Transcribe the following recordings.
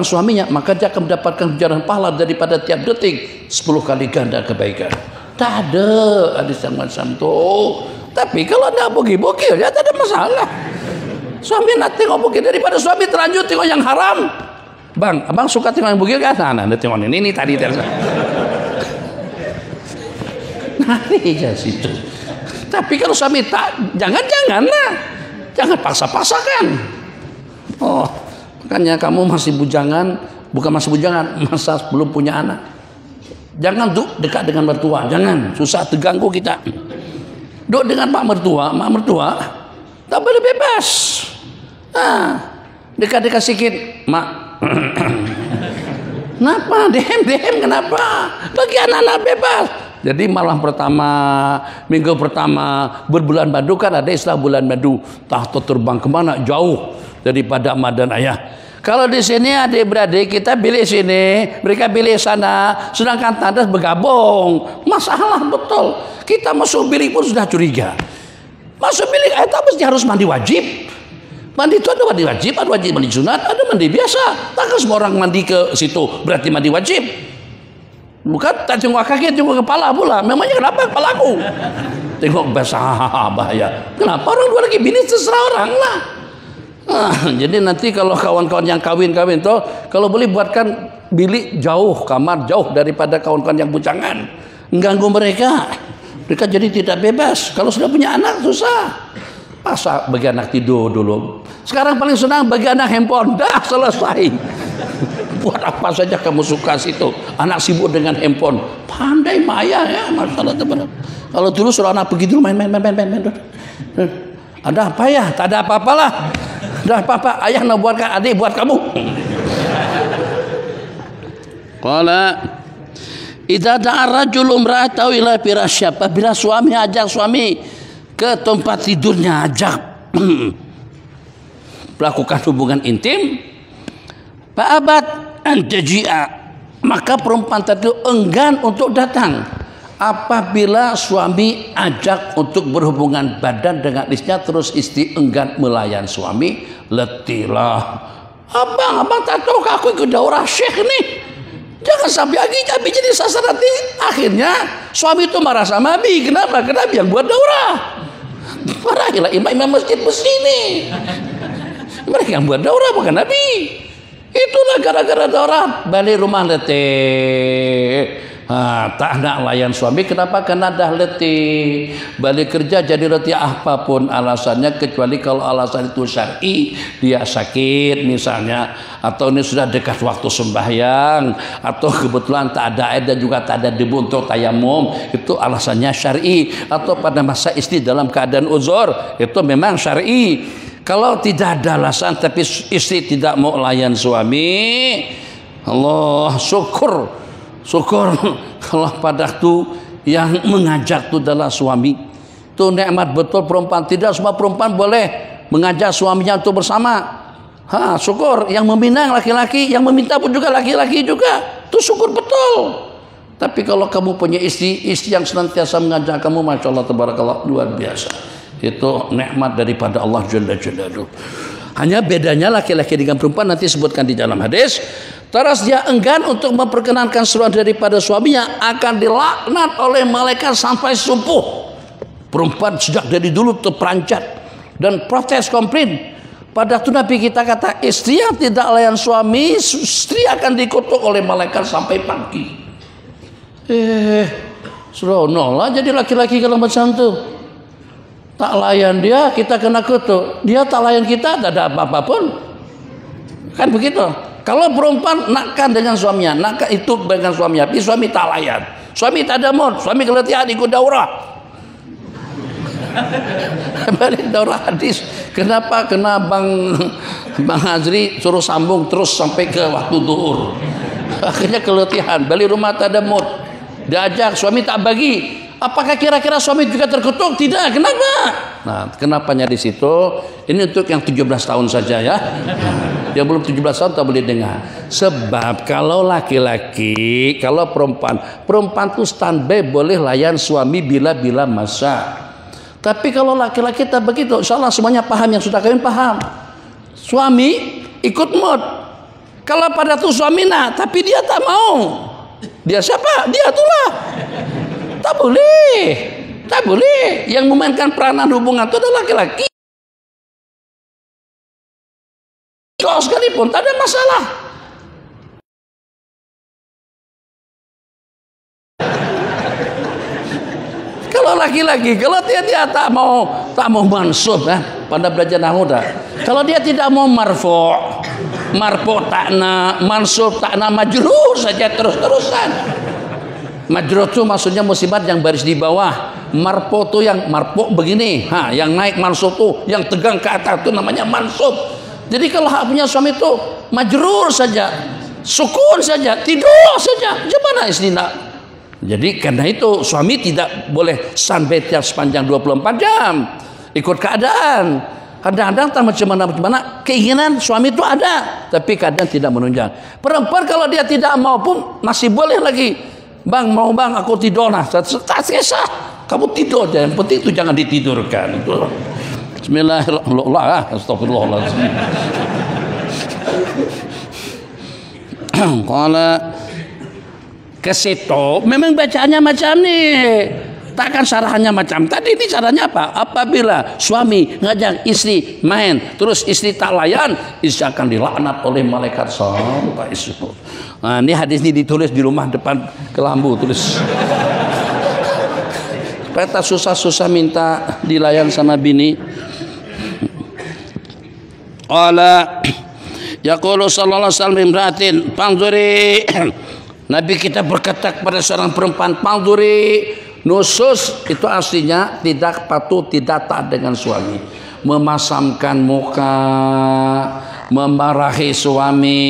suaminya, maka dia akan mendapatkan ganjaran pahala daripada tiap detik 10 kali ganda kebaikan. Tak ada hadis yang macam tu. Tapi kalau nak bugil-bugil ya tak ada masalah. Suami nak tengok bugil daripada suami terlanjur tengok yang haram. Bang, abang suka tengok yang bugil kan? Nah, tengok ini tadi terus. Nari aja situ. Tapi kalau suami tak, janganlah. Jangan paksa-paksakan. Oh, makanya kamu masih bujangan, bukan masih bujangan, masa belum punya anak. Jangan dekat dengan mertua, jangan, susah terganggu kita. Duduk dengan mak mertua tak boleh bebas. Dekat-dekat sikit, mak. Kenapa? Dehem, kenapa? Bagi anak-anak bebas. Jadi malam pertama, minggu pertama, berbulan madu kan ada istilah bulan madu. Tahta terbang kemana? Jauh daripada mak dan ayah. Kalau di sini adik-beradik kita pilih sini, mereka pilih sana, sedangkan tandas bergabung. Masalah betul. Kita masuk bilik pun sudah curiga. Masuk bilik kita mesti harus mandi wajib. Mandi itu ada mandi wajib, ada wajib mandi sunat, ada mandi biasa. Takkan semua orang mandi ke situ berarti mandi wajib. Bukan tak tengok kaki, tengok kepala pula. Memangnya kenapa kepalaku? Tengok bahaya. Kenapa orang dua lagi bini terserah orang lah. Jadi nanti kalau kawan-kawan yang kawin tuh, kalau boleh buatkan bilik jauh, kamar jauh daripada kawan-kawan yang bujangan, mengganggu mereka. Mereka jadi tidak bebas. Kalau sudah punya anak susah. Masa bagi anak tidur dulu. Sekarang paling senang bagi anak handphone. Dah selesai. Buat apa saja kamu suka situ. Anak sibuk dengan handphone. Pandai maya ya, masalah teman. Kalau dulu suruh anak begitu main. Ada apa ya? Tak ada apa-apalah. Dah apa-apa, ayah nak buatkan, adik buat kamu. Qala idza da'a rajulu imra'atahu ila firasy, apabila suami ajak suami ke tempat tidurnya, ajak melakukan hubungan intim, fa'abat an taji'a, maka perempuan tadi enggan untuk datang. Apabila suami ajak untuk berhubungan badan dengan istrinya, terus istri enggan melayan suami, letilah. Abang tak tahu aku ikut daurah syekh nih. Jangan sampai lagi Abi jadi sasaran nanti. Akhirnya suami itu marah sama Abi. Kenapa? Karena Abi yang buat daurah. Marahilah imam-imam masjid sini. Mereka yang buat daurah bukan Abi. Itulah gara-gara daurah balik rumah letih. Tak nak layan suami. Kenapa? Karena dah letih. Balik kerja jadi letih apapun alasannya, kecuali kalau alasan itu syar'i, dia sakit misalnya, atau ini sudah dekat waktu sembahyang, atau kebetulan tak ada air dan juga tak ada debu untuk tayamum, itu alasannya syar'i. Atau pada masa istri dalam keadaan uzur, itu memang syar'i. Kalau tidak ada alasan tapi istri tidak mau layan suami, Allah syukur kalau pada tu yang mengajak tu adalah suami. Tu nikmat betul perempuan. Tidak semua perempuan boleh mengajak suaminya untuk bersama. Syukur. Yang meminang laki-laki, yang meminta pun juga laki-laki juga. Tu syukur betul. Tapi kalau kamu punya istri yang senantiasa mengajak kamu, masya Allah tabarakallah, luar biasa. Itu nikmat daripada Allah Jalla Jalaluhu. Hanya bedanya laki-laki dengan perempuan nanti sebutkan di dalam hadis. Terus dia enggan untuk memperkenankan seruan daripada suaminya, akan dilaknat oleh malaikat sampai subuh. Perempuan sejak dari dulu terperanjat dan protes komplain. Pada itu Nabi kita kata, istri yang tidak layan suami, istri akan dikutuk oleh malaikat sampai pagi. Seronok lah jadi laki-laki kalau macam tu. Tak layan dia, kita kena kutuk. Dia tak layan kita, tak ada apa-apa pun. Kan begitu. Kalau perempuan nakkan dengan suaminya, nakkan itu dengan suaminya, tapi suami tak layan. Suami tak ada mood, suami keletihan ikut daurah. Balik daurah hadis. Kenapa? Kena Bang Azri suruh sambung terus sampai ke waktu zuhur. Akhirnya keletihan, balik rumah tak ada mood. Diajak, suami tak bagi. Apakah kira-kira suami juga terkutuk? Tidak. Kenapa? Nah, kenapanya di situ? Ini untuk yang 17 tahun saja ya. Yang belum 17 tahun tak boleh dengar. Sebab kalau laki-laki, kalau perempuan itu standby boleh layan suami bila-bila masa. Tapi kalau laki-laki tak begitu, insya Allah semuanya paham, yang sudah kawin paham. Suami ikut mood. Kalau pada tuh suaminya, tapi dia tak mau. Dia siapa? Dia itulah. Tak boleh. Tak boleh. Yang memainkan peranan hubungan itu adalah laki-laki. Kalau sekalipun tak ada masalah. Kalau laki-laki, kalau dia tak mau mansub pada belajar nahwu dah. Kalau dia tidak mau marfu takna, mansub takna, majrur saja terus-terusan. Majrur itu maksudnya musibat yang baris di bawah. Marfu itu yang marfu begini, yang naik mansub tuh, yang tegang ke atas itu namanya mansub. Jadi kalau hak punya suami itu majrur saja, sukun saja, tidur saja, gimana istilah? Jadi karena itu suami tidak boleh sunbed sepanjang 24 jam, ikut keadaan. Kadang-kadang tak macam mana keinginan suami itu ada, tapi kadang tidak menunjang. Perempuan kalau dia tidak mau pun masih boleh lagi. Bang, mau bang, aku tidur lah. Tak kisah, kamu tidur aja. Yang penting itu jangan ditidurkan. Bismillahirrahmanirrahim. Astagfirullahaladzim. Kalau ke situ memang bacaannya macam nih, takkan syarahannya macam tadi. Ini caranya apa? Apabila suami ngajak istri main, terus istri tak layan, istri akan dilaknat oleh malaikat sampai subuh. Nah, ini hadis ini ditulis di rumah depan kelambu, tulis. Supaya tak susah-susah minta dilayan sama bini. Qala yaqulu sallallahu alaihi wasallam imra'atin panzuri. Nabi kita berkata kepada seorang perempuan, panzuri, nusus itu aslinya tidak patuh, tidak taat dengan suami, memasamkan muka, memarahi suami,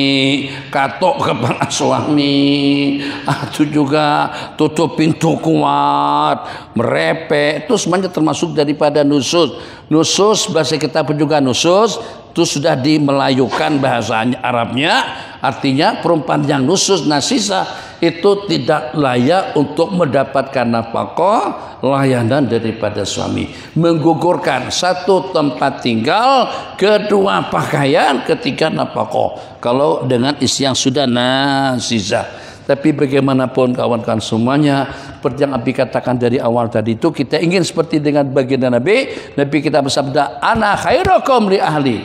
katok kepala suami, itu juga tutup pintu kuat, merepek, itu semuanya termasuk daripada nusus. Nusus bahasa kita pun juga nusus, itu sudah dimelayukan bahasa Arabnya, artinya perempuan yang nusus nasisa itu tidak layak untuk mendapatkan nafkah layanan daripada suami, menggugurkan satu tempat tinggal, kedua pakaian, ketiga nafkah kalau dengan istri yang sudah nasisa. Tapi bagaimanapun kawan-kawan semuanya, seperti yang Abi katakan dari awal tadi itu, kita ingin seperti dengan baginda Nabi. Nabi kita bersabda, ana khairukum li ahli.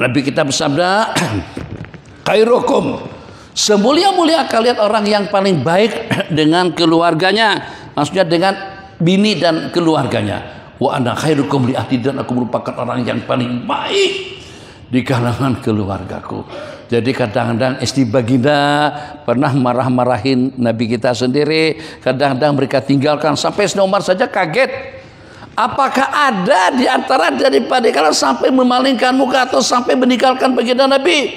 Nabi kita bersabda, khairukum, semulia-mulia kalian orang yang paling baik dengan keluarganya, maksudnya dengan bini dan keluarganya. Wa ana khairukum li ahli, dan aku merupakan orang yang paling baik di kalangan keluargaku. Jadi kadang-kadang istri baginda pernah marah-marahin Nabi kita sendiri, kadang-kadang mereka tinggalkan, sampai Sayyidina Umar saja kaget. Apakah ada di antara daripada kalian sampai memalingkan muka atau sampai meninggalkan baginda Nabi?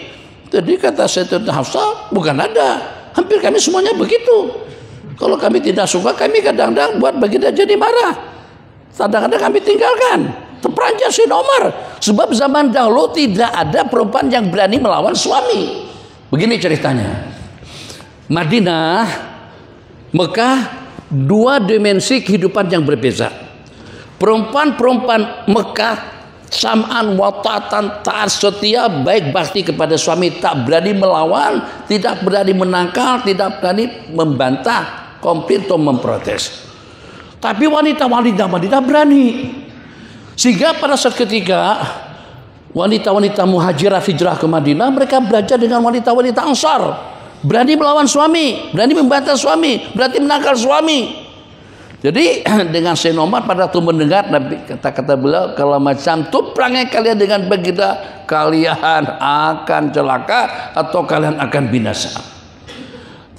Jadi kata Sayyidatina Hafsah, bukan ada. Hampir kami semuanya begitu. Kalau kami tidak suka, kami kadang-kadang buat baginda jadi marah. Kadang-kadang kami tinggalkan. Terperanjat Sayyidina Umar. Sebab zaman dahulu tidak ada perempuan yang berani melawan suami. Begini ceritanya. Madinah, Mekah, dua dimensi kehidupan yang berbeda. Perempuan-perempuan Mekah sam'an watatan, taat setia, baik bakti kepada suami, tak berani melawan, tidak berani menangkal, tidak berani membantah, komplain atau memprotes. Tapi wanita-wanita Madinah berani. Sehingga pada saat ketika wanita-wanita muhajirah hijrah ke Madinah, mereka belajar dengan wanita-wanita Ansar, berani melawan suami, berani membantah suami, berani menangkal suami. Jadi dengan Sayyidina Umar pada waktu mendengar Nabi kata-kata beliau, kalau macam tu perangai kalian dengan baginda, kalian akan celaka atau kalian akan binasa.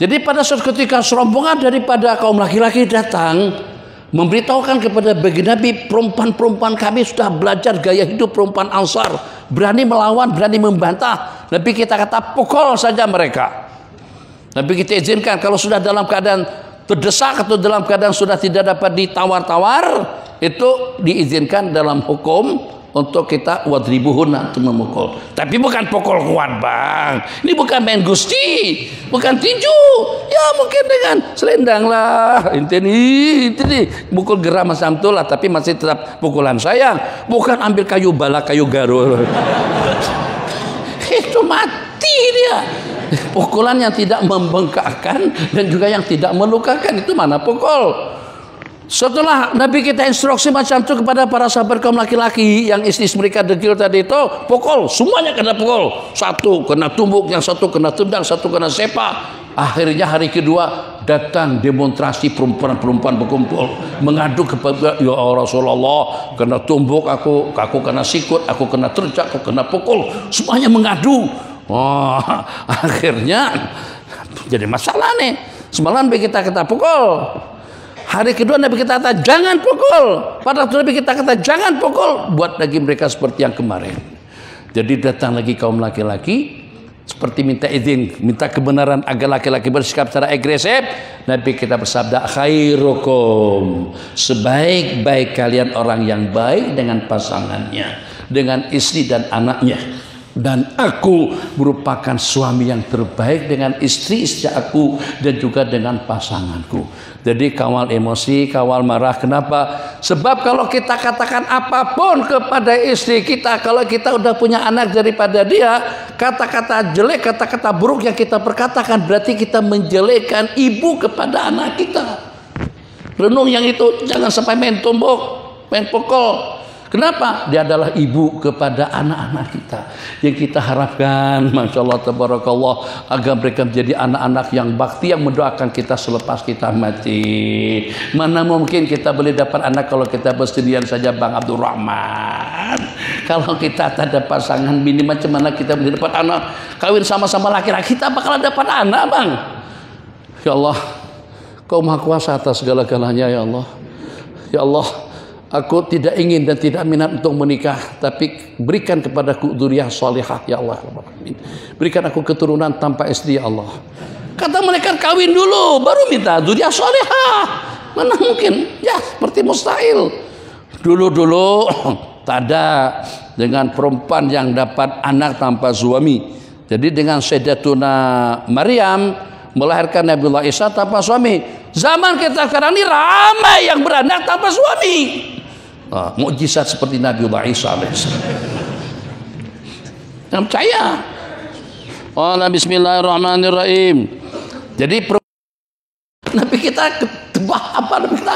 Jadi pada saat ketika serombongan daripada kaum laki-laki datang memberitahukan kepada baginda Nabi, perempuan-perempuan kami sudah belajar gaya hidup perempuan Ansar, berani melawan, berani membantah. Nabi kita kata pukul saja mereka. Nabi kita izinkan kalau sudah dalam keadaan terdesak atau dalam keadaan sudah tidak dapat ditawar-tawar, itu diizinkan dalam hukum untuk kita wadribuhunna, untuk memukul. Tapi bukan pukul kuat bang. Ini bukan main gusti, bukan tinju. Ya mungkin dengan selendang lah. Ini pukul geram macam itu lah. Tapi masih tetap pukulan sayang. Bukan ambil kayu bala, kayu garu. Itu mati dia Iya. Pukulan yang tidak membengkakkan dan juga yang tidak melukakan, itu mana pukul. Setelah Nabi kita instruksi macam itu kepada para sahabat kaum laki-laki yang istri mereka degil tadi itu, pukul, semuanya kena pukul. Satu kena tumbuk, yang satu kena tendang, satu kena sepak. Akhirnya hari kedua datang demonstrasi, perempuan-perempuan berkumpul mengadu kepada, ya Rasulullah, kena tumbuk aku kena sikut, aku kena terjak, aku kena pukul, semuanya mengadu. Oh, akhirnya jadi masalah nih. Semalam Nabi kita pukul. Hari kedua Nabi kita kata jangan pukul. Pada waktu Nabi kita kata jangan pukul, buat lagi mereka seperti yang kemarin. Jadi datang lagi kaum laki-laki seperti minta izin, minta kebenaran agar laki-laki bersikap secara agresif. Nabi kita bersabda, khairukum, sebaik-baik kalian orang yang baik dengan pasangannya, dengan istri dan anaknya. Dan aku merupakan suami yang terbaik dengan istri-istri aku dan juga dengan pasanganku. Jadi kawal emosi, kawal marah. Kenapa? Sebab kalau kita katakan apapun kepada istri kita, kalau kita udah punya anak daripada dia, kata-kata jelek, kata-kata buruk yang kita perkatakan, berarti kita menjelekkan ibu kepada anak kita. Renung yang itu, jangan sampai main tumbuk, main pukul. Kenapa? Dia adalah ibu kepada anak-anak kita yang kita harapkan, Masya Allah, Tabarakallah, agar mereka menjadi anak-anak yang bakti, yang mendoakan kita selepas kita mati. Mana mungkin kita boleh dapat anak kalau kita bersendirian saja, Bang Abdul Rahman. Kalau kita tak ada pasangan bini, macam mana kita boleh dapat anak? Kawin sama-sama laki-laki, kita bakalan dapat anak, Bang. Ya Allah, Kau Maha Kuasa atas segala-galanya, ya Allah. Ya Allah, aku tidak ingin dan tidak minat untuk menikah, tapi berikan kepadaku dzurriyyah salihah, ya Allah. Berikan aku keturunan tanpa istri, ya Allah. Kata malaikat, kawin dulu baru minta dzurriyyah salihah. Mana mungkin? Ya, seperti mustahil. Dulu tak ada dengan perempuan yang dapat anak tanpa suami. Jadi dengan Sayyidatuna Maryam melahirkan Nabiullah Isa tanpa suami. Zaman kita sekarang ini ramai yang beranak tanpa suami. Mukjizat seperti Nabiullah Isa alaihissalam. Yang percaya. Bismillahirrahmanirrahim. Jadi Nabi kita ketebah apa? Nabi kita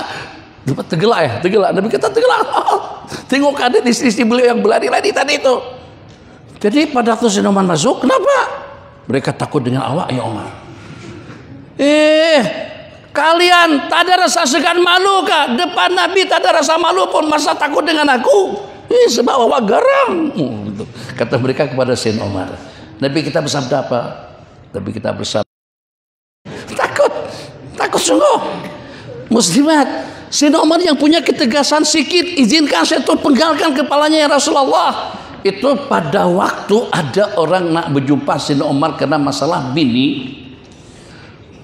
tegelak. Nabi kita tegelak. Tengok ada istri-istri beliau yang berlari-lari tadi itu. Jadi pada waktu Sayyidina Umar masuk, kenapa? Mereka takut dengan awak, ya Umar. Kalian tak ada rasa segan malu kah? Depan Nabi tak ada rasa malu pun, masa takut dengan aku? Sebab awak garang. Kata mereka kepada Sayyidina Umar. Nabi kita bersabda apa? Nabi kita bersabda, takut sungguh. Muslimat, Sayyidina Umar yang punya ketegasan sikit, izinkan saya tuh penggalkan kepalanya, ya Rasulullah. Itu pada waktu ada orang nak berjumpa Sayyidina Umar karena masalah bini.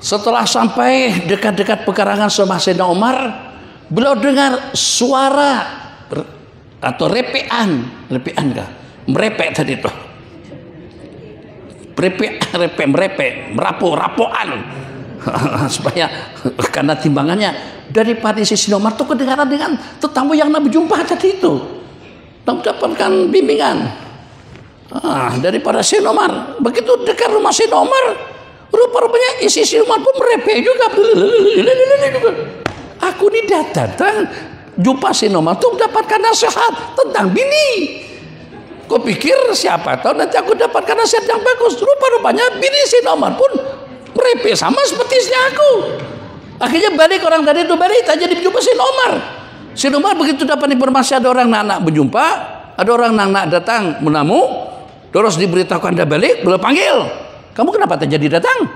Setelah sampai dekat-dekat pekarangan sama Sayyidina Umar, beliau dengar suara atau repean kah? Merepek tadi itu. Rapoan. Supaya karena timbangannya daripada Sayyidina Umar itu kedengaran dengan tetamu yang nak berjumpa tadi itu. Mendapatkan bimbingan. Daripada Sayyidina Umar, begitu dekat rumah Sayyidina Umar, rupa-rupanya isi Umar pun merepek juga. Aku ini datang jumpa Sayyidina Umar untuk mendapatkan nasihat tentang bini. Kau pikir siapa tahu nanti aku dapatkan nasihat yang bagus. Rupa-rupanya bini Sayyidina Umar pun merepek sama seperti istri aku. Akhirnya balik orang tadi itu balik, tak jadi berjumpa Sayyidina Umar. Sayyidina Umar begitu dapat informasi ada orang nak berjumpa, ada orang nak datang menamu, terus diberitahukan dah balik, belum panggil. Kamu kenapa tak jadi datang?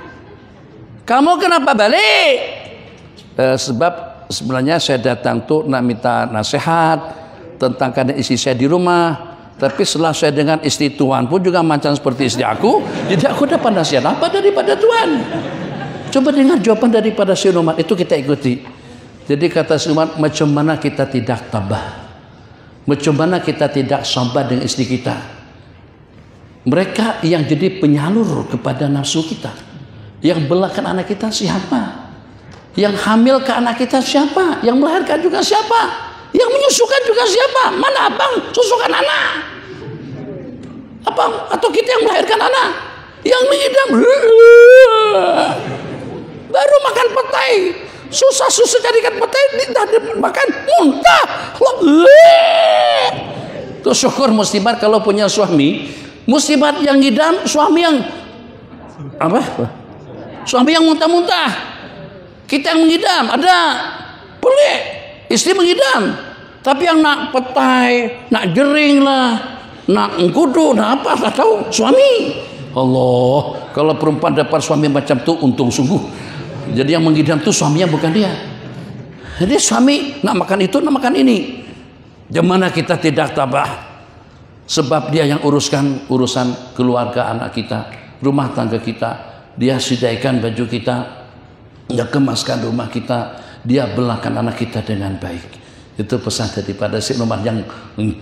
Kamu kenapa balik? Sebab sebenarnya saya datang tuh nak minta nasihat tentang keadaan istri saya di rumah. Tapi setelah saya dengan istri Tuhan pun juga macam seperti istri aku, jadi aku dapat nasihat apa daripada Tuhan? Coba dengar jawaban daripada Sayyidina Umar, itu kita ikuti. Jadi kata Sayyidina Umar, macam mana kita tidak tabah? Macam mana kita tidak sabar dengan istri kita? Mereka yang jadi penyalur kepada nafsu kita. Yang belakang anak kita siapa? Yang hamil ke anak kita siapa? Yang melahirkan juga siapa? Yang menyusukan juga siapa? Mana abang susukan anak? Abang atau kita yang melahirkan anak? Yang mengidam baru makan petai, susah-susah carikan petai, makan muntah. Tuh syukur muslimat kalau punya suami. Muslimat yang ngidam, suami yang apa? Suami yang muntah-muntah. Kita yang mengidam, ada boleh istri mengidam, tapi yang nak petai, nak jering lah, nak kudu, nak apa, tak tahu suami. Allah, kalau perempuan dapat suami macam tu untung sungguh. Jadi yang mengidam tu suaminya bukan dia. Jadi suami nak makan itu, nak makan ini. Gimana kita tidak tabah? Sebab dia yang uruskan urusan keluarga anak kita, rumah tangga kita. Dia sediakan baju kita, dia kemaskan rumah kita, dia belahkan anak kita dengan baik. Itu pesan daripada Syekh Umar yang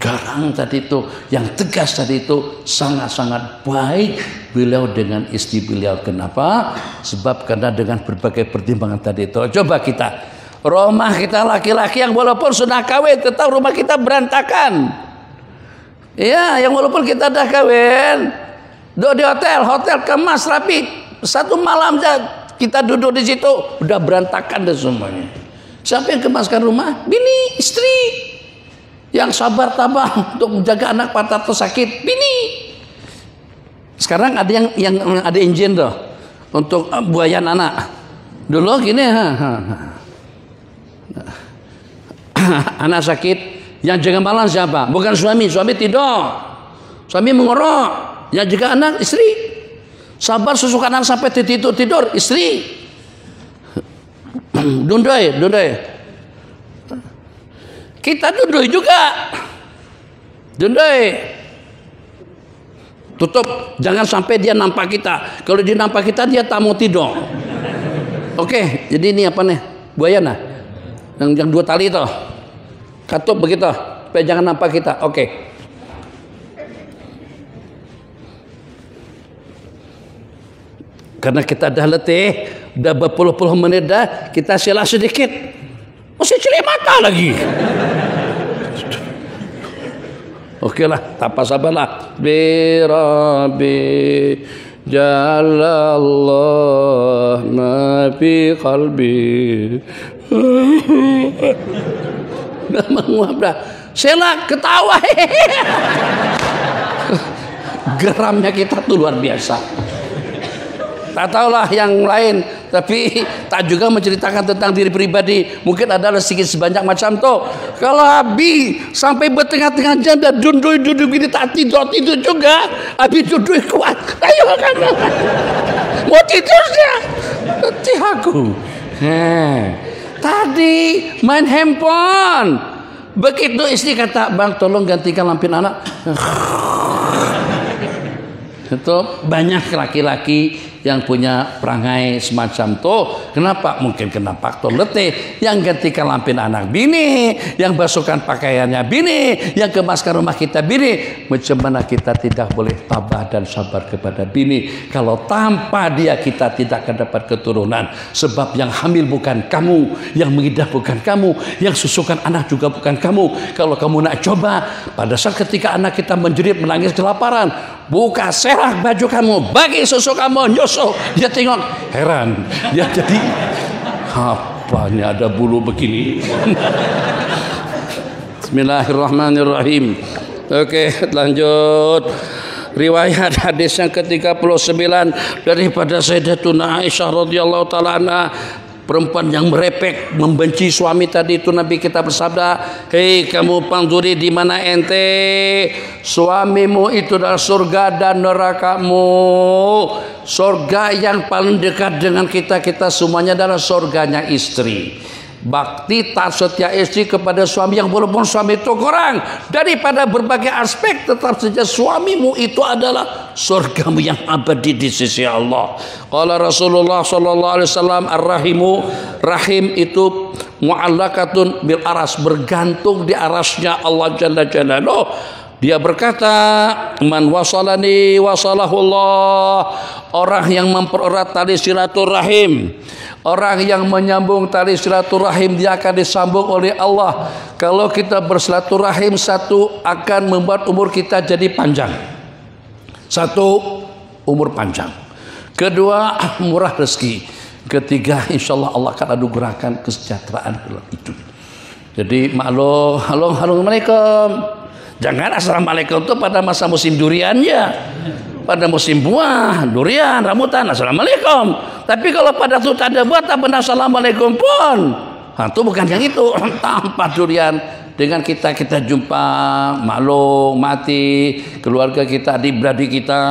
garang tadi itu, yang tegas tadi itu, sangat-sangat baik beliau dengan istri beliau. Kenapa? Sebab karena dengan berbagai pertimbangan tadi itu. Coba kita, rumah kita laki-laki yang walaupun sudah kawin, tetap rumah kita berantakan. Ya, yang walaupun kita dah kawin, duduk di hotel kemas rapi, satu malam saja kita duduk di situ, udah berantakan deh semuanya. Siapa yang kemaskan rumah? Bini, istri. Yang sabar tabah untuk menjaga anak patah atau sakit, bini. Sekarang ada yang ada engine tuh untuk buayan anak. Dulu gini, anak sakit, yang jaga malam siapa? Bukan suami. Suami tidur, suami mengorok. Yang jaga anak istri. Sabar susuk anak sampai tidur istri. Dundoi. Kita dundoi juga. Dundoi. Tutup, jangan sampai dia nampak kita. Kalau dia nampak kita, dia tak mau tidur. Oke, jadi ini apa nih? Buaya nah? Yang dua tali itu. Katup begitu, supaya jangan nampak kita. Oke. Karena kita dah letih, dah berpuluh-puluh menit dah, kita sila sedikit. Masih celik mata lagi. Oke lah, tak apa sabarlah. Birabi jalallah ma fi qalbi. Sela ketawa. Geramnya kita tuh luar biasa. Tak tahulah yang lain, tapi tak juga menceritakan tentang diri pribadi. Mungkin adalah sedikit sebanyak macam tuh. Kalau Abi sampai bertengah-tengah jam dan duduk gini tak tidur juga. Abi duduk kuat. Ayo kan. Mau tidurnya. Nanti aku. Tadi main handphone. Begitu istri kata, "Bang, tolong gantikan lampion anak." Itu banyak laki-laki yang punya perangai semacam itu. Kenapa? Mungkin kena faktor letih. Yang gantikan lampion anak bini, yang basuhkan pakaiannya bini, yang kemaskan rumah kita bini. Macam mana kita tidak boleh tabah dan sabar kepada bini? Kalau tanpa dia kita tidak akan dapat keturunan. Sebab yang hamil bukan kamu, yang mengidap bukan kamu, yang susukan anak juga bukan kamu. Kalau kamu nak coba, pada saat ketika anak kita menjerit menangis kelaparan, buka serak baju kamu, bagi susu kamu, nyusuh. Dia tengok, heran. Dia jadi, apanya ada bulu begini? Bismillahirrahmanirrahim. Oke, lanjut. Riwayat hadis yang ke-39 daripada Sayyidatuna Aisyah radhiyallahu taala anha, perempuan yang merepek membenci suami tadi itu. Nabi kita bersabda, "Hei kamu pangguri di mana ente? Suamimu itu adalah surga dan nerakamu." Surga yang paling dekat dengan kita semuanya adalah surganya istri. Bakti tak setia istri kepada suami, yang walaupun suami itu kurang daripada berbagai aspek, tetap saja suamimu itu adalah surgamu yang abadi di sisi Allah. Qala Rasulullah sallallahu alaihi wasallam, ar-rahimu, rahim itu mu'allaqatun bil aras, bergantung di arasnya Allah jalla jalaluhu. Dia berkata, "Man wasalani wasalahullah." Orang yang mempererat tali silaturahim, orang yang menyambung tali silaturahim, dia akan disambung oleh Allah. Kalau kita bersilaturahim, satu akan membuat umur kita jadi panjang. Satu, umur panjang. Kedua, murah rezeki. Ketiga, insya Allah Allah akan anugerahkan kesejahteraan dalam hidup. Jadi maklum, halo, assalamualaikum. Jangan assalamualaikum itu pada masa musim durian ya. Pada musim buah, durian, rambutan, assalamualaikum. Tapi kalau pada itu tak ada buah, tak pernah assalamualaikum pun. Nah, itu bukan yang itu. Tanpa durian, dengan kita jumpa maklum, mati, keluarga kita, adik-beradik kita.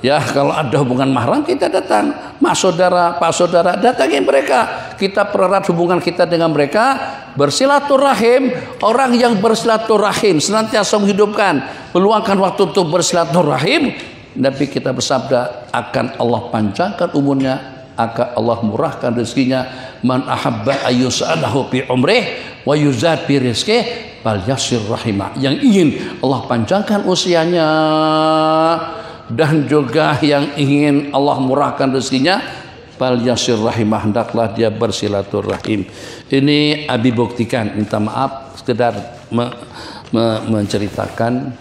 Ya, kalau ada hubungan mahram kita datang, mak saudara, pak saudara, datangin mereka. Kita pererat hubungan kita dengan mereka, bersilaturahim. Orang yang bersilaturahim senantiasa menghidupkan, meluangkan waktu untuk bersilaturahim. Nabi kita bersabda, akan Allah panjangkan umurnya, akan Allah murahkan rezekinya. Man ahabba ayyus'alahu fi umrih wa yuzad fi rizqih fal yasir rahimah. Yang ingin Allah panjangkan usianya dan juga yang ingin Allah murahkan rezekinya, fal yasir rahimah, hendaklah dia bersilaturahim. Ini Abi buktikan, minta maaf sekedar menceritakan.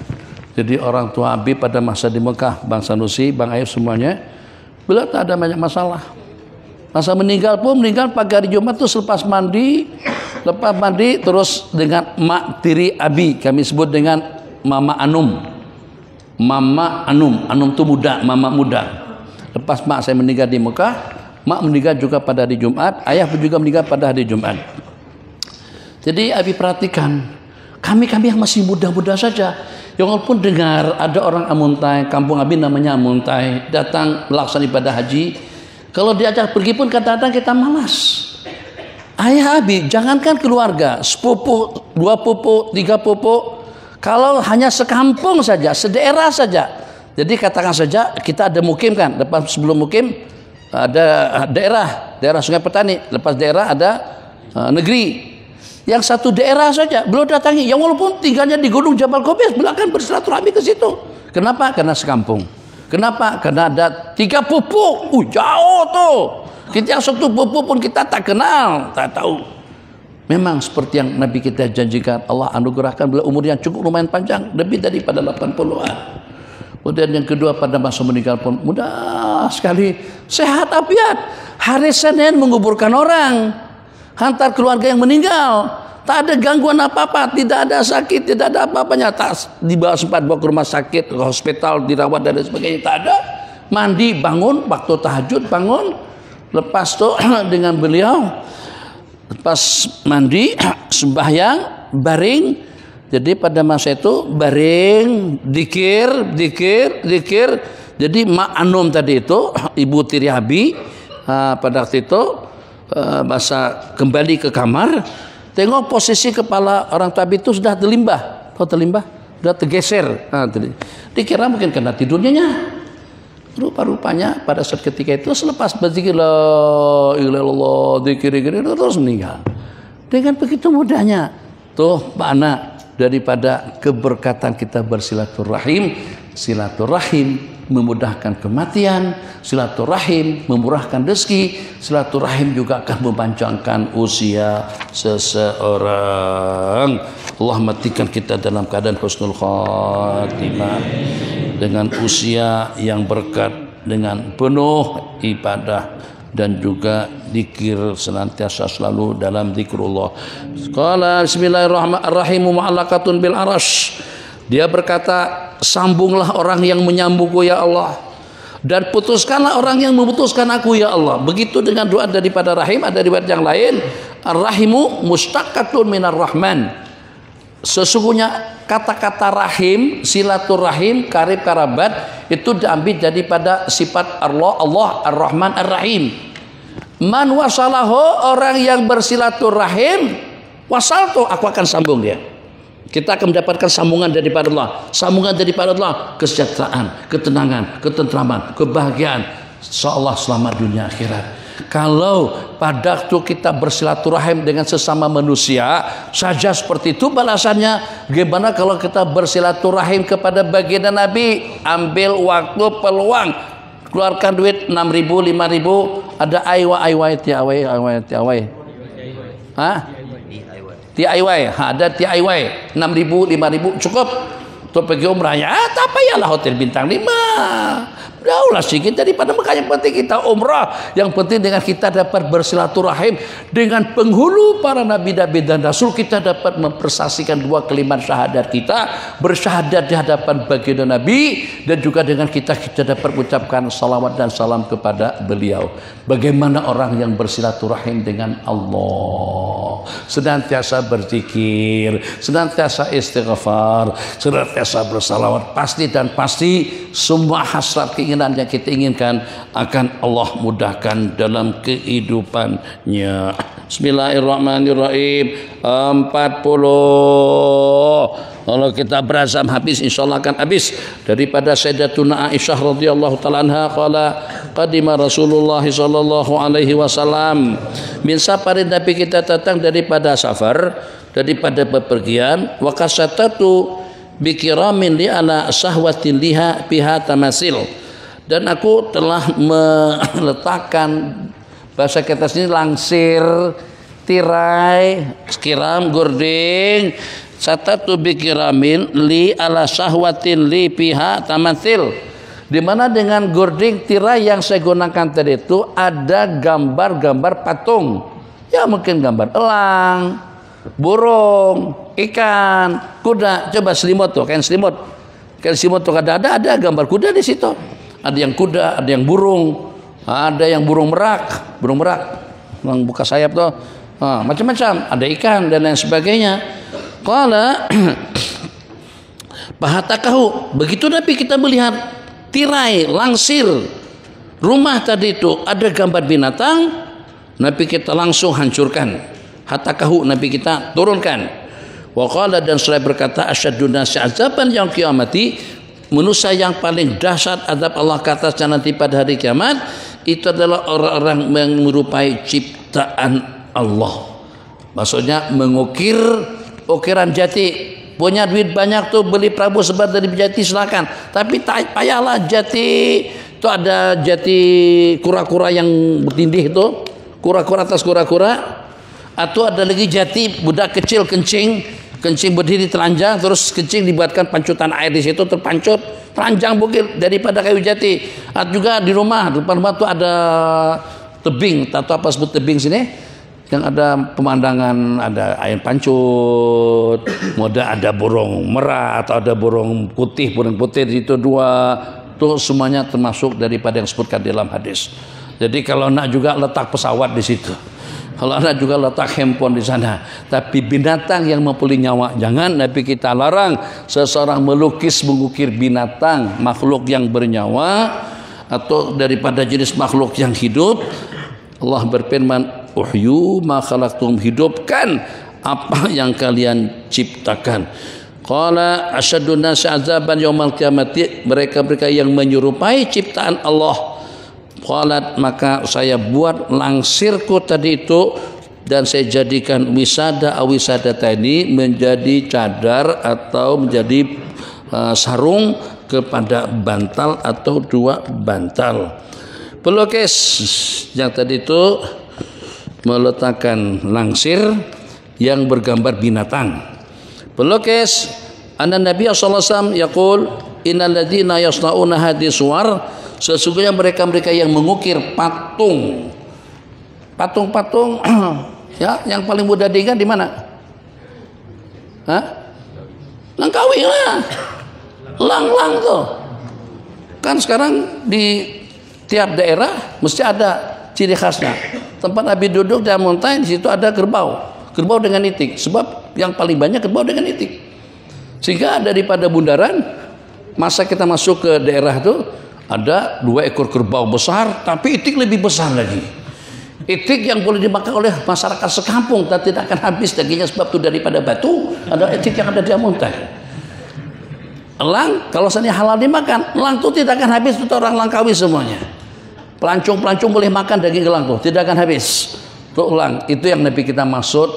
Jadi orang tua Abi pada masa di Mekah, Bang Sanusi, Bang Ayub semuanya, beliau tak ada banyak masalah. Masa meninggal pun meninggal pagi hari Jumat itu lepas mandi terus dengan mak tiri Abi, kami sebut dengan Mama Anum. Mama Anum itu muda, mama muda. Lepas mak saya meninggal di Mekah, mak meninggal juga pada hari Jumat, ayah pun juga meninggal pada hari Jumat. Jadi Abi perhatikan, kami yang masih muda-muda saja, yang walaupun dengar ada orang Amuntai, kampung Abi namanya Amuntai, datang melaksanakan ibadah haji, kalau diajak pergi pun kadang-kadang kita malas. Ayah Abi, jangankan keluarga, sepupu, 2 pupu, 3 pupu, kalau hanya sekampung saja, sedaerah saja. Jadi katakan saja kita ada mukim kan, lepas sebelum mukim ada daerah Sungai Petani, lepas daerah ada negeri. Yang satu daerah saja belum datangi, yang walaupun tinggalnya di Gunung Jabal Qobis, belakang bersilaturahmi ke situ. Kenapa? Karena sekampung. Kenapa? Karena ada 3 pupu, jauh tuh. Kita yang 1 pupu pun kita tak kenal, tak tahu. Memang seperti yang Nabi kita janjikan, Allah anugerahkan beliau umur yang cukup lumayan panjang, lebih daripada 80-an. Kemudian yang kedua, pada masa meninggal pun mudah sekali, sehat afiat. Hari Senin menguburkan orang, hantar keluarga yang meninggal, tak ada gangguan apa-apa, tidak ada sakit, tidak ada apa-apanya, tak dibawa, sempat bawa ke rumah sakit, ke hospital, dirawat dan sebagainya, tak ada. Mandi, bangun, waktu tahajud bangun, lepas itu dengan beliau, lepas mandi, sembahyang, baring. Jadi pada masa itu baring, dikir. Jadi Mak Anum tadi itu, ibu tiri Abi, pada waktu itu masa kembali ke kamar, tengok posisi kepala orang tua itu sudah terlimbah. Tahu terlimbah? Sudah tergeser. Dikira mungkin kena tidurnya. Rupa-rupanya pada saat ketika itu selepas berzikir la ilaha illallah, zikir terus meninggal. Dengan begitu mudahnya. Tuh makna daripada keberkatan kita bersilaturahim. Silaturahim memudahkan kematian, silaturahim memurahkan rezeki, silaturahim juga akan memanjangkan usia seseorang. Allah matikan kita dalam keadaan husnul khatimah, dengan usia yang berkat, dengan penuh ibadah dan juga zikir, senantiasa selalu dalam zikrullah. Qala bismillahirrahmanirrahim mu'allaqatun bil arash. Dia berkata, sambunglah orang yang menyambungku ya Allah, dan putuskanlah orang yang memutuskan aku ya Allah. Begitu dengan doa daripada rahim. Ada riwayat yang lain, ar-rahimu mustaqatun minar rahman. Sesungguhnya kata-kata rahim, silaturahim, karib karabat, itu diambil daripada sifat Allah ar-Rahman ar-Rahim. Man wasalahu, orang yang bersilaturahim, wasaltu, aku akan sambung dia. Kita akan mendapatkan sambungan daripada Allah. Sambungan daripada Allah, kesejahteraan, ketenangan, ketentraman, kebahagiaan, insyaallah selamat dunia akhirat. Kalau pada waktu kita bersilaturahim dengan sesama manusia saja seperti itu balasannya, gimana kalau kita bersilaturahim kepada baginda Nabi? Ambil waktu, peluang, keluarkan duit 6.000, 5.000, ada tiawai. DIY, ada DIY 6.000, 5.000 cukup untuk pergi umrah. Ya, tak payahlah hotel bintang 5. Daulah sikit daripada makanya penting kita umrah. Yang penting dengan kita dapat bersilaturahim dengan penghulu para nabi-nabi dan rasul, kita dapat mempersaksikan dua kalimat syahadat kita, bersyahadat di hadapan baginda Nabi, dan juga dengan kita dapat mengucapkan salawat dan salam kepada beliau. Bagaimana orang yang bersilaturahim dengan Allah, senantiasa berzikir, senantiasa istighfar, senantiasa bersalawat, pasti dan pasti semua hasrat keinginan yang kita inginkan akan Allah mudahkan dalam kehidupannya. Bismillahirrahmanirrahim. 40. Kalau kita berazam habis, insyaallah akan habis. Daripada Sayyidatuna Aisyah radhiyallahu taala anha qala qadima Rasulullah sallallahu alaihi wasallam, min safarin, Nabi kita datang daripada safar, daripada bepergian, wa kasatatu bikiramin li ala sahwatin liha biha tamasil, dan aku telah meletakkan, bahasa kita sini langsir, tirai, kiram, gording, satatu bikiramin li ala sahwatin li biha tamasil, di mana dengan gording tirai yang saya gunakan tadi itu ada gambar-gambar patung, ya mungkin gambar elang, burung, ikan, kuda. Coba selimut tuh, kain selimut tuh ada gambar kuda di situ. Ada yang kuda, ada yang burung, ada yang burung merak, yang buka sayap tuh, macam-macam. Ada ikan dan lain sebagainya. Qala bahatakahu, begitu Nabi kita melihat tirai, langsir, rumah tadi itu ada gambar binatang, Nabi kita langsung hancurkan. Hatakahu, Nabi kita turunkan. Wa qala, dan seraya berkata, asyadun nasi azaban yaumil qiyamati, manusia yang paling dahsyat azab Allah katasnya nanti pada hari kiamat itu adalah orang-orang yang menyerupai ciptaan Allah. Maksudnya mengukir ukiran jati. Punya duit banyak tuh, beli Prabu sebar dari jati silakan. Tapi tak payahlah jati itu, ada jati kura-kura yang bertindih itu, kura-kura atas kura-kura. Atau ada lagi jati budak kecil kencing berdiri telanjang, terus kencing dibuatkan pancutan air di situ, terpancut telanjang bukit daripada kayu jati. Atau juga di rumah, depan rumah tuh ada tebing, tahu apa sebut tebing sini? Yang ada pemandangan, ada air pancut, ada burung merah atau ada burung putih di situ dua, tuh semuanya termasuk daripada yang disebutkan dalam hadis. Jadi kalau nak juga letak pesawat di situ. Kalau ada juga letak handphone di sana. Tapi binatang yang mempunyai nyawa, jangan. Nabi kita larang seseorang melukis, mengukir binatang, makhluk yang bernyawa, atau daripada jenis makhluk yang hidup. Allah berfirman, uhyu ma khalaqtum, hidupkan apa yang kalian ciptakan. Qala asyadun nasi azaban yaumal qiyamati, mereka-mereka yang menyerupai ciptaan Allah. Qalat, maka saya buat langsirku tadi itu dan saya jadikan wisada tadi menjadi cadar atau menjadi sarung kepada bantal atau dua bantal. Pelukis yang tadi itu meletakkan langsir yang bergambar binatang. Pelukis, anna Nabi sallallahu alaihi wasallam yaqul innal ladzina yasnauna hadhihi suwar, sesungguhnya mereka-mereka yang mengukir patung ya, yang paling mudah diingat di mana? Langkawi lah, lang tuh kan sekarang di tiap daerah mesti ada ciri khasnya. Tempat Nabi duduk di Muntai, di situ ada kerbau dengan itik, sebab yang paling banyak kerbau dengan itik. Sehingga daripada bundaran, masa kita masuk ke daerah itu ada 2 ekor kerbau besar, tapi itik lebih besar lagi. Itik yang boleh dimakan oleh masyarakat sekampung dan tidak akan habis dagingnya, sebab itu daripada batu. Ada itik yang ada di Muntai. Elang kalau seandainya halal dimakan, elang itu tidak akan habis, itu orang Langkawi semuanya. Pelancong boleh makan daging elang tuh, tidak akan habis. Tuh elang, itu yang Nabi kita maksud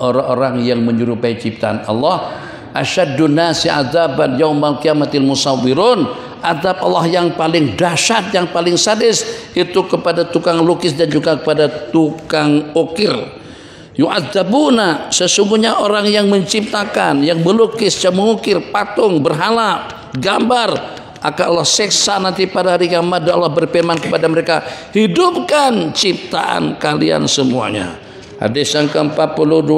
orang-orang yang menyerupai ciptaan Allah. Asyadun nasi adzaban yaumal qiyamatil musawwirun, azab Allah yang paling dahsyat, yang paling sadis itu kepada tukang lukis dan juga kepada tukang ukir. Yu'adzabuna, sesungguhnya orang yang menciptakan, yang melukis, yang mengukir patung, berhala, gambar akan Allah seksa nanti pada hari kiamat. Dan Allah berfirman kepada mereka, hidupkan ciptaan kalian semuanya. Hadis yang ke-42,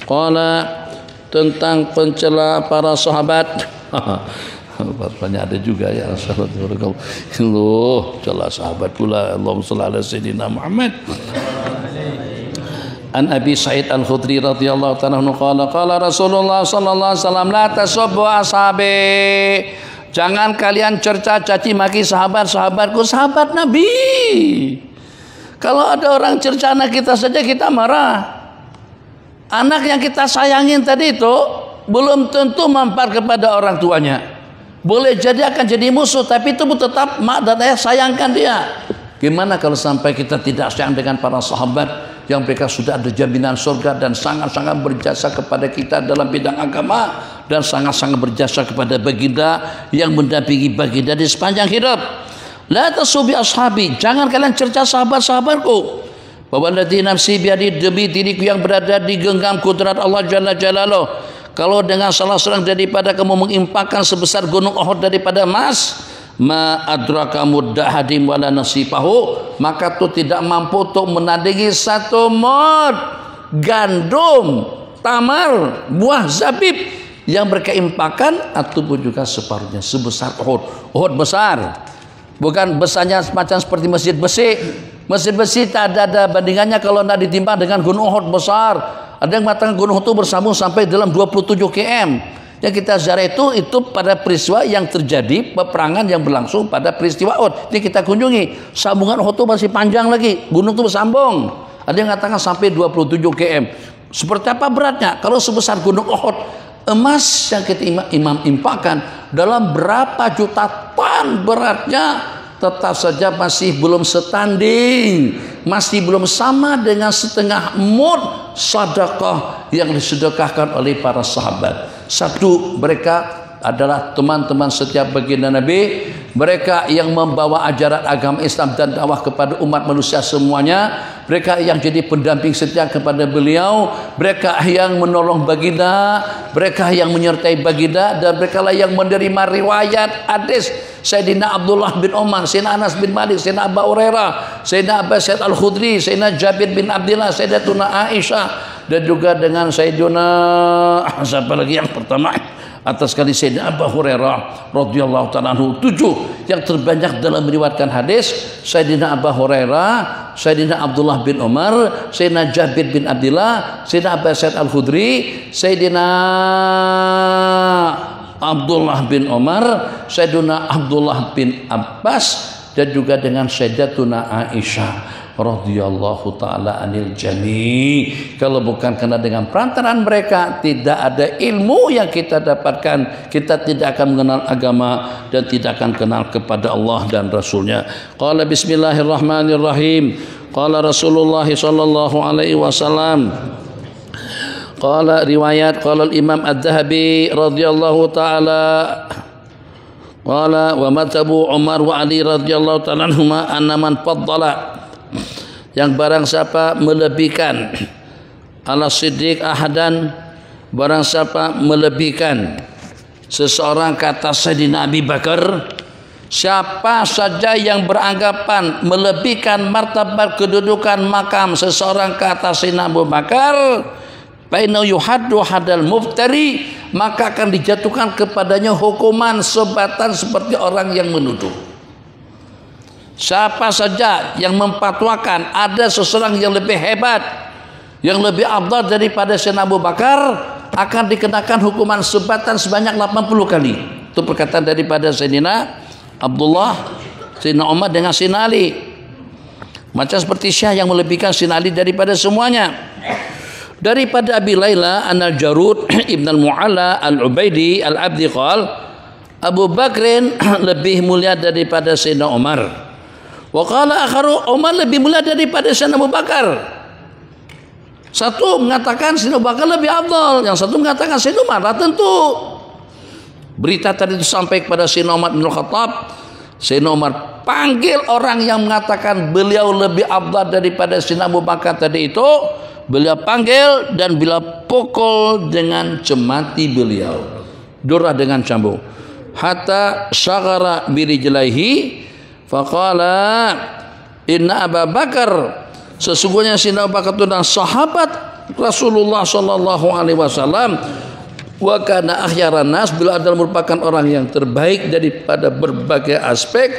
qala, tentang pencela para sahabat. Banyak ada juga ya sahabat. Loh, celah sahabat pula. Allahumma shalli ala sayyidina Muhammad. An Abi Sa'id Al-Khudri radhiyallahu ta'ala anhu qala qala Rasulullah sallallahu alaihi wasallam la tasubbu ashabi. Jangan kalian cerca caci maki sahabat-sahabatku, sahabat Nabi. Kalau ada orang cerca anak kita saja kita marah. Anak yang kita sayangin tadi itu belum tentu mampar kepada orang tuanya. Boleh jadi akan jadi musuh, tapi itu tetap mak dan ayah sayangkan dia. Gimana kalau sampai kita tidak sayang dengan para sahabat yang mereka sudah ada jaminan surga dan sangat-sangat berjasa kepada kita dalam bidang agama dan sangat-sangat berjasa kepada baginda yang mendampingi baginda di sepanjang hidup. La tasubi ashabi, jangan kalian cerca sahabat-sahabatku. Wallazi nafsi biadi, demi diriku yang berada di genggam kudrat Allah Jalla Jalaluh. Kalau dengan salah seorang daripada kamu mengimpakkan sebesar gunung Uhud daripada emas, ma adraka muddahadim wala nasifahu, maka itu tidak mampu untuk menandingi satu mod gandum, tamar, buah zabib yang mereka impakkan, ataupun juga separuhnya sebesar Uhud. Uhud besar, bukan besarnya semacam seperti masjid besi. Masjid besi tak ada bandingannya kalau tidak ditimbang dengan gunung Uhud besar. Ada yang mengatakan gunung itu bersambung sampai dalam 27 km. Yang kita ziarah itu pada peristiwa yang terjadi, peperangan yang berlangsung pada peristiwa Uhud. Ini kita kunjungi. Sambungan Uhud itu masih panjang lagi. Gunung itu bersambung. Ada yang mengatakan sampai 27 km. Seperti apa beratnya? Kalau sebesar gunung Uhud, emas yang kita imam impakkan dalam berapa juta ton beratnya, tetap saja masih belum setanding, masih belum sama dengan setengah mud sedekah yang disedekahkan oleh para sahabat. Satu, mereka adalah teman-teman setiap baginda Nabi, mereka yang membawa ajaran agama Islam dan dakwah kepada umat manusia semuanya, mereka yang jadi pendamping setia kepada beliau, mereka yang menolong baginda, mereka yang menyertai baginda, dan mereka lah yang menerima riwayat hadis Sayyidina Abdullah bin Umar, Sayyidina Anas bin Malik, Sayyidina Abu Hurairah, Sayyidina Abu Sa'id Al-Khudri, Sayyidina Jabir bin Abdullah, Sayyidatuna Aisyah, dan juga dengan Sayyidina siapa lagi yang pertama atas kali Sayyidina Abu Hurairah radhiyallahu ta'ala anhu. 7 yang terbanyak dalam meriwayatkan hadis, Sayyidina Abu Hurairah, Sayyidina Abdullah bin Umar, Sayyidina Jabir bin Abdullah, Sayyidina Abu Sa'id Al-Khudri, Sayyidina Abdullah bin Umar, Sayyidina Abdullah bin Abbas, dan juga dengan Sayyidatuna Aisyah radhiyallahu taala anil jami. Kalau bukan karena dengan perantaraan mereka tidak ada ilmu yang kita dapatkan, kita tidak akan mengenal agama dan tidak akan kenal kepada Allah dan Rasulnya. Qala bismillahirrahmanirrahim. Qala Rasulullah sallallahu alaihi wasallam. Qala riwayat qala al-Imam Ad-Dhahabi radhiyallahu taala qala wa matabu Umar wa Ali radhiyallahu taala anhuma anna man faddala, yang barang siapa melebihkan ala siddiq ahadan, barang siapa melebihkan seseorang kata Sayyidina Abi Bakar, siapa saja yang beranggapan melebihkan martabat kedudukan makam seseorang kata Sayyidina Abu Bakar, fainau yuhaddu hadal muftari, maka akan dijatuhkan kepadanya hukuman sebatan seperti orang yang menuduh. Siapa saja yang memfatwakan ada seseorang yang lebih hebat, yang lebih afdal daripada Sayyidina Abu Bakar, akan dikenakan hukuman sebatan sebanyak 80 kali. Itu perkataan daripada Sayyidina Abdullah, Sayyidina Umar dengan Sayyidina Ali. Macam seperti Syekh yang melebihkan Sayyidina Ali daripada semuanya. Daripada Abi Laila An-Jarud Ibn Al-Mu'alla Al-Ubaidi Al-Abdi qal, Abu Bakrin lebih mulia daripada Sayyidina Umar. Wa qala akharu, Umar lebih mulia daripada Sayyidina Abu Bakar. Satu mengatakan Sayyidina Abu Bakar lebih afdal, yang satu mengatakan Sayyidina Umar. Lah tentu berita tadi itu sampai kepada Sayyidina Umar bin Khattab. Sayyidina Umar panggil orang yang mengatakan beliau lebih afdal daripada Sayyidina Abu Bakar tadi itu. Beliau panggil dan beliau pukul dengan cemati beliau, durah dengan cambuk. hatta syagara birijlaihi faqala inna Abu Bakar, sesungguhnya Sayyidina Abu Bakar itu adalah sahabat Rasulullah sallallahu alaihi wasallam, wa kana akhyaran nas, beliau adalah merupakan orang yang terbaik daripada berbagai aspek.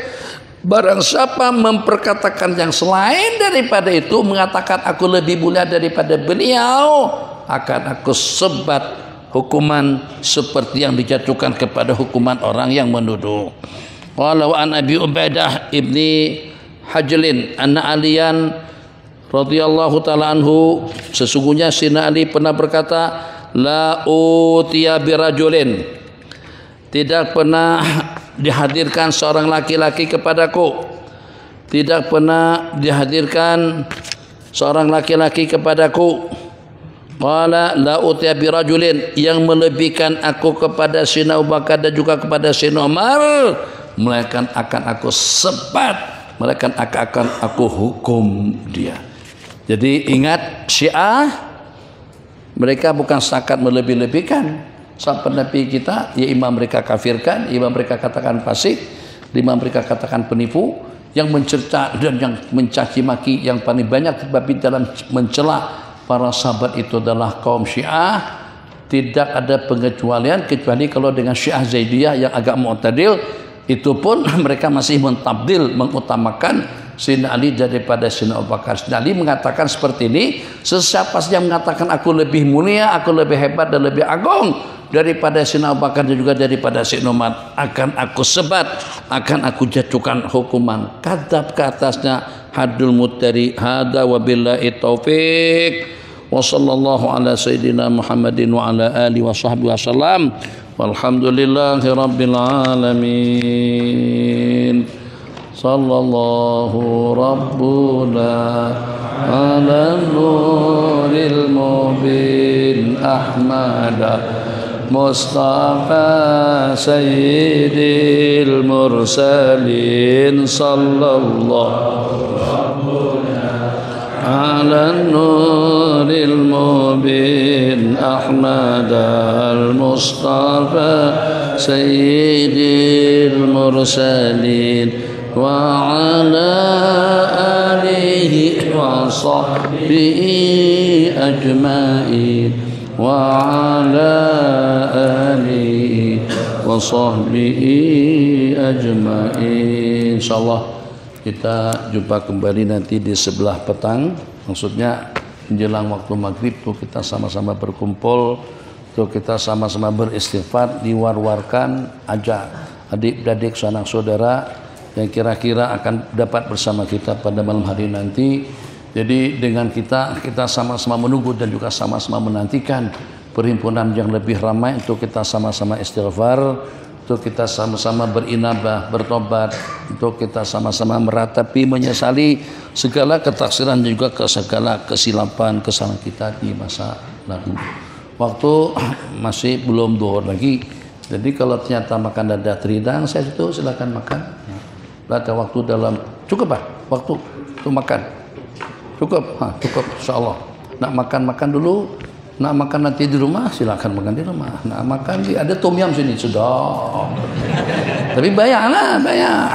Barang siapa memperkatakan yang selain daripada itu, mengatakan aku lebih mulia daripada beliau, akan aku sebat hukuman seperti yang dijatuhkan kepada hukuman orang yang menuduh. Qala wa an Abi Ubaidah ibni Hajlin anna Aliyan radhiyallahu taala anhu, sesungguhnya Sayyidina Ali pernah berkata, la utiya birajulin, tidak pernah dihadirkan seorang laki-laki kepadaku, tidak pernah dihadirkan seorang laki-laki kepadaku. Qala la utiya birajulin, yang melebihkan aku kepada Sayyidina Abu Bakar dan juga kepada Sayyidina Umar, melainkan akan aku sebat, melainkan akan aku hukum dia. Jadi ingat, Syiah mereka bukan setakat melebih-lebihkan sahabat Nabi kita, ya imam mereka kafirkan, imam mereka katakan fasik, imam mereka katakan penipu, yang mencerca dan yang mencaci maki yang paling banyak tetapi dalam mencela para sahabat itu adalah kaum Syiah. Tidak ada pengecualian kecuali kalau dengan Syiah Zaidiyah yang agak mu'tadil, itu pun mereka masih mentabdil, mengutamakan Sayyidina Ali daripada Sayyidina Abu Bakar. Sayyidina Ali mengatakan seperti ini, sesiapa saja yang mengatakan aku lebih mulia, aku lebih hebat dan lebih agung daripada Sayyidina Abu Bakar dan juga daripada Sayyidina Umar, akan aku sebat, akan aku jatuhkan hukuman kadzab ke atasnya, haddul muttari. Hada wabillahi taufik wa sallallahu ala sayyidina Muhammadin wa ala alihi wa sahbihi wasallam, walhamdulillahi rabbil alamin. Sallallahu rabbuna ala nuril mubin Ahmada Mustafa sayyidil mursalin. Sallallahu ala nuril mubin Ahmada Mustafa sayyidil mursalin wa ala alihi wa sahbihi ajma'in wa ala alihi wa sahbihi ajma'in. Insyaallah kita jumpa kembali nanti di sebelah petang, maksudnya menjelang waktu maghrib tuh kita sama-sama berkumpul, tuh kita sama-sama beristighfar, diwar-warkan ajak adik-adik sanak saudara yang kira-kira akan dapat bersama kita pada malam hari nanti. Jadi dengan kita sama-sama menunggu dan juga sama-sama menantikan perhimpunan yang lebih ramai untuk kita sama-sama istighfar, untuk kita sama-sama berinabah, bertobat, untuk kita sama-sama meratapi, menyesali segala ketaksiran dan juga segala kesilapan, kesalahan kita di masa lalu. Waktu masih belum zuhur lagi, jadi kalau ternyata makan dada teridang, saya itu silakan makan. Ada waktu dalam, cukup Pak, waktu untuk makan cukup, cukup insyaallah. Nak makan dulu, nak makan nanti di rumah silakan makan di rumah. Nak makan ada tom yum sini sudah, tapi bayarlah, bayar.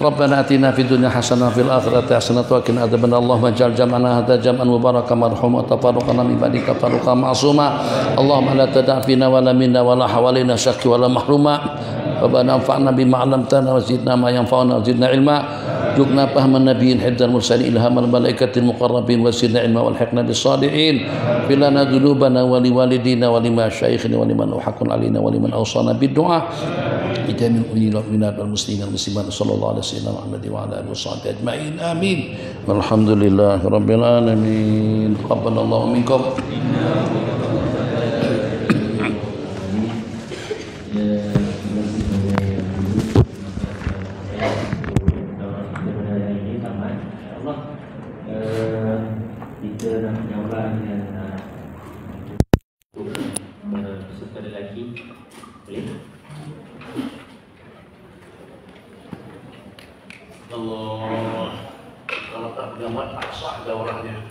Rabbana atina fid dunya hasanah fil akhirati hasanah wa qina adzabannar. Allahumma ij'al jam'ana hadza jam'an mubarakan marhuma wa tafarruqana min ba'di tafarruqan ma'suma. Allahumma la tada' fina wa la minna wa la hawalina syaqi wa la mahruma. Rabbana anfa'na bima 'allamtana wa zidna ma yanfa'una wa zidna ilma. Jukna fahman nabiyyin hidzal mursalin ilhamal malaikatil muqarrabin wa zidna ilma wal hiqna bis salihin. Filana dzunubana wa liwalidina wa limasyayikhina wa liman uhaqan alina wa liman awsana bid du'a. Ijamil mu'minat wal muslimin wal muslimat sallallahu alaihi wasallam Muhammad wa ala alihi washabbihi ajma'in. Amin. Walhamdulillahi rabbil alamin. Taqabbalallahu minkum. Allah, kalau tak punya mat, tak sah ada orangnya.